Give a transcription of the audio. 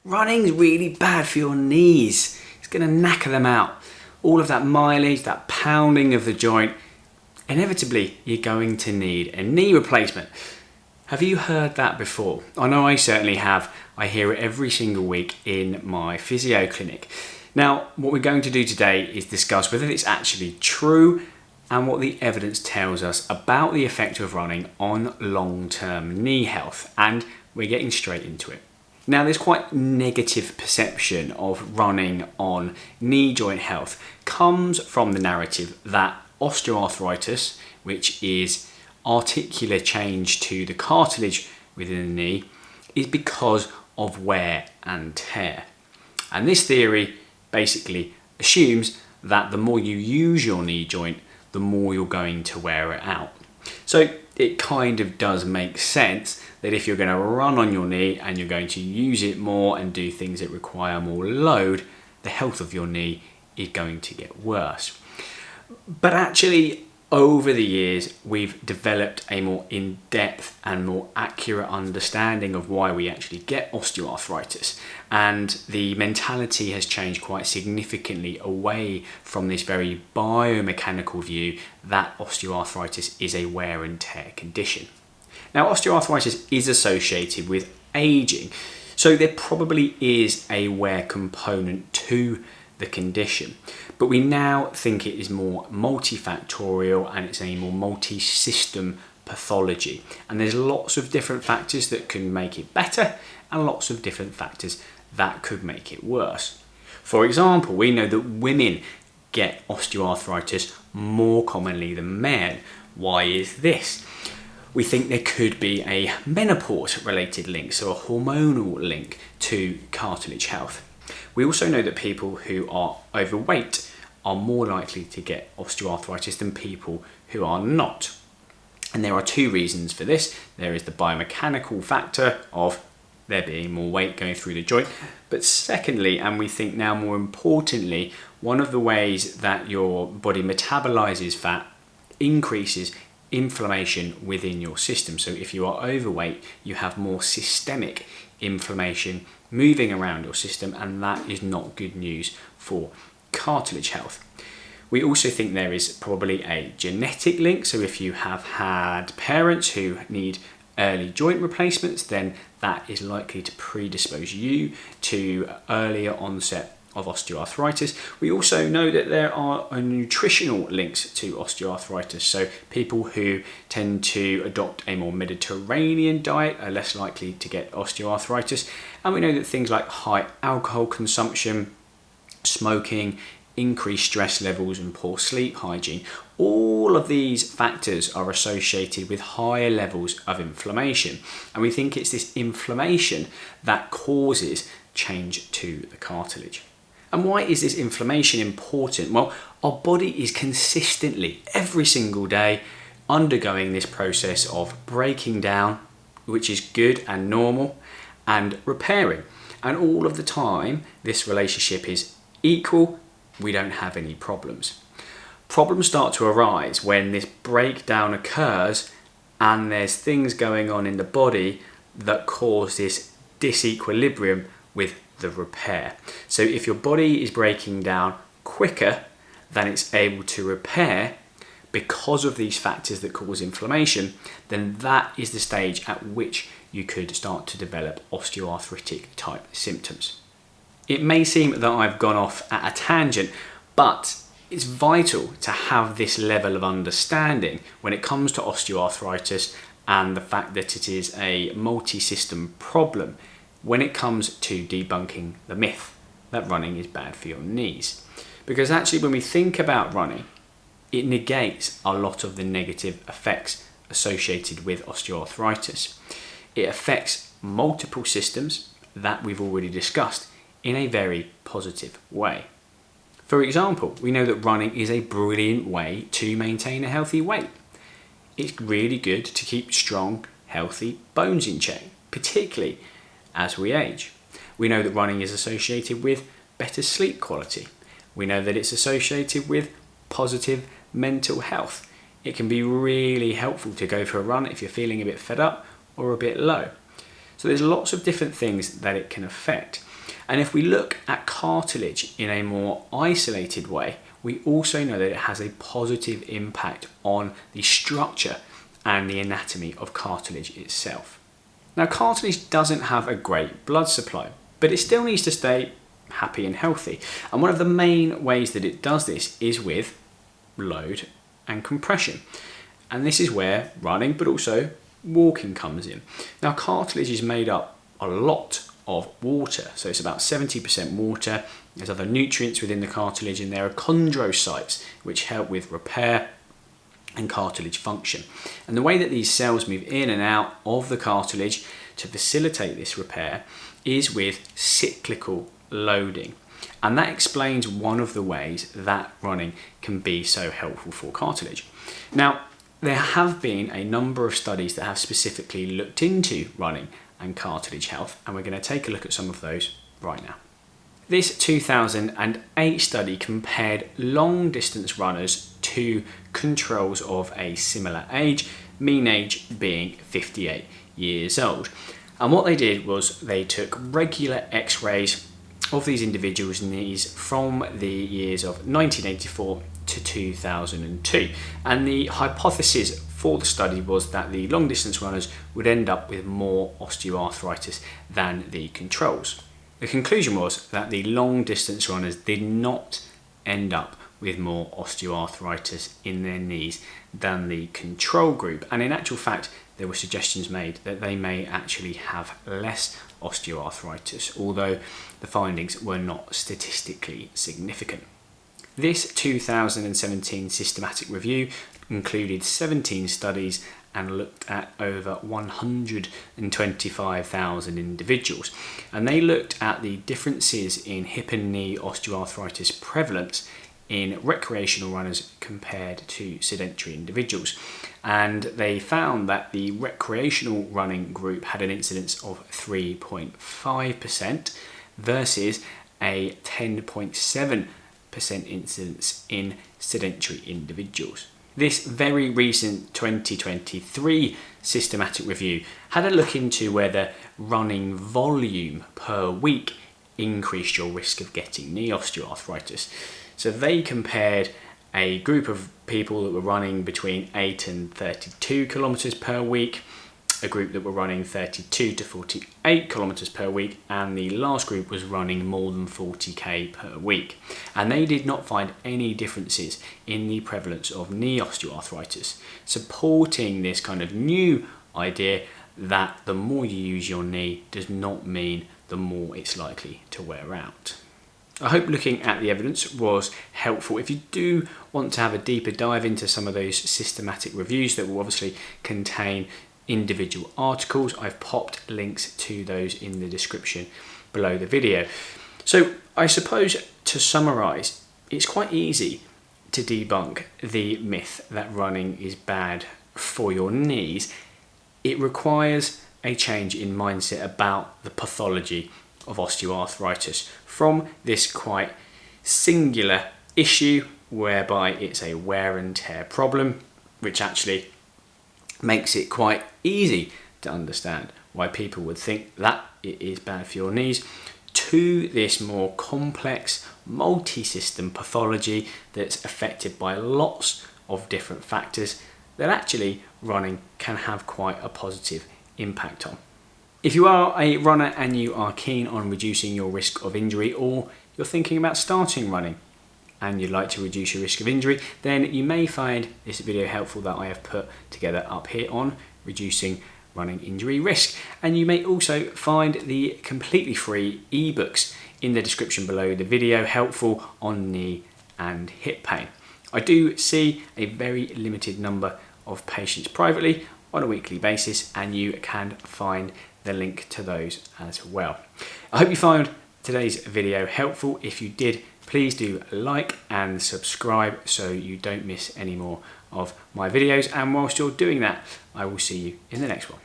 Running's really bad for your knees. It's going to knacker them out. All of that mileage, that pounding of the joint, inevitably you're going to need a knee replacement. Have you heard that before? I know I certainly have. I hear it every single week in my physio clinic. Now, what we're going to do today is discuss whether it's actually true and what the evidence tells us about the effect of running on long-term knee health. And we're getting straight into it. Now, there's quite negative perception of running on knee joint health. Comes from the narrative that osteoarthritis, which is articular change to the cartilage within the knee, is because of wear and tear. And this theory basically assumes that the more you use your knee joint, the more you're going to wear it out. So it kind of does make sense that if you're going to run on your knee and you're going to use it more and do things that require more load, the health of your knee is going to get worse. But actually, over the years, we've developed a more in-depth and more accurate understanding of why we actually get osteoarthritis. And the mentality has changed quite significantly away from this very biomechanical view that osteoarthritis is a wear and tear condition. Now, osteoarthritis is associated with aging, so there probably is a wear component to the condition, but we now think it is more multifactorial and it's a more multi-system pathology, and there's lots of different factors that can make it better and lots of different factors that could make it worse. For example, we know that women get osteoarthritis more commonly than men. Why is this? We think there could be a menopause related link, so a hormonal link to cartilage health. We also know that people who are overweight are more likely to get osteoarthritis than people who are not. And there are two reasons for this. There is the biomechanical factor of there being more weight going through the joint. But secondly, and we think now more importantly, one of the ways that your body metabolizes fat increases inflammation within your system. So if you are overweight, you have more systemic inflammation moving around your system, and that is not good news for cartilage health. We also think there is probably a genetic link. So if you have had parents who need early joint replacements, then that is likely to predispose you to earlier onset of osteoarthritis. We also know that there are nutritional links to osteoarthritis. So people who tend to adopt a more Mediterranean diet are less likely to get osteoarthritis. And we know that things like high alcohol consumption, smoking, increased stress levels and poor sleep hygiene, all of these factors are associated with higher levels of inflammation. And we think it's this inflammation that causes change to the cartilage. And why is this inflammation important? Well, our body is consistently, every single day, undergoing this process of breaking down, which is good and normal, and repairing. And all of the time, this relationship is equal. We don't have any problems. Problems start to arise when this breakdown occurs and there's things going on in the body that cause this disequilibrium with the repair. So if your body is breaking down quicker than it's able to repair because of these factors that cause inflammation, then that is the stage at which you could start to develop osteoarthritic type symptoms. It may seem that I've gone off at a tangent, but it's vital to have this level of understanding when it comes to osteoarthritis and the fact that it is a multi-system problem when it comes to debunking the myth that running is bad for your knees. Because actually, when we think about running, it negates a lot of the negative effects associated with osteoarthritis. It affects multiple systems that we've already discussed in a very positive way. For example, we know that running is a brilliant way to maintain a healthy weight. It's really good to keep strong, healthy bones in check, particularly as we age. We know that running is associated with better sleep quality. We know that it's associated with positive mental health. It can be really helpful to go for a run if you're feeling a bit fed up or a bit low. So there's lots of different things that it can affect. And if we look at cartilage in a more isolated way, we also know that it has a positive impact on the structure and the anatomy of cartilage itself. Now, cartilage doesn't have a great blood supply, but it still needs to stay happy and healthy. And one of the main ways that it does this is with load and compression. And this is where running, but also walking comes in. Now, cartilage is made up a lot of water. So it's about 70% water. There's other nutrients within the cartilage, and there are chondrocytes, which help with repair and cartilage function. And the way that these cells move in and out of the cartilage to facilitate this repair is with cyclical loading. And that explains one of the ways that running can be so helpful for cartilage. Now, there have been a number of studies that have specifically looked into running and cartilage health, and we're going to take a look at some of those right now. This 2008 study compared long distance runners to controls of a similar age, mean age being 58 years old. And what they did was they took regular x-rays of these individuals' knees from the years of 1984 to 2002. And the hypothesis for the study was that the long distance runners would end up with more osteoarthritis than the controls. The conclusion was that the long distance runners did not end up with more osteoarthritis in their knees than the control group. And in actual fact, there were suggestions made that they may actually have less osteoarthritis, although the findings were not statistically significant. This 2017 systematic review included 17 studies and looked at over 125,000 individuals. And they looked at the differences in hip and knee osteoarthritis prevalence in recreational runners compared to sedentary individuals. And they found that the recreational running group had an incidence of 3.5% versus a 10.7% incidence in sedentary individuals. This very recent 2023 systematic review had a look into whether running volume per week increased your risk of getting knee osteoarthritis. So they compared a group of people that were running between 8 and 32 kilometers per week, a group that were running 32 to 48 kilometers per week, and the last group was running more than 40k per week. And they did not find any differences in the prevalence of knee osteoarthritis, supporting this kind of new idea that the more you use your knee does not mean the more it's likely to wear out. I hope looking at the evidence was helpful. If you do want to have a deeper dive into some of those systematic reviews that will obviously contain individual articles, I've popped links to those in the description below the video. So I suppose to summarise, it's quite easy to debunk the myth that running is bad for your knees. It requires a change in mindset about the pathology of osteoarthritis from this quite singular issue whereby it's a wear and tear problem, which actually makes it quite easy to understand why people would think that it is bad for your knees, to this more complex multi-system pathology that's affected by lots of different factors that actually running can have quite a positive impact on. If you are a runner and you are keen on reducing your risk of injury, or you're thinking about starting running and you'd like to reduce your risk of injury, then you may find this video helpful that I have put together up here on reducing running injury risk. And you may also find the completely free ebooks in the description below the video, helpful on knee and hip pain. I do see a very limited number of patients privately on a weekly basis, and you can find the link to those as well. I hope you found today's video helpful. If you did, please do like and subscribe so you don't miss any more of my videos. And whilst you're doing that, I will see you in the next one.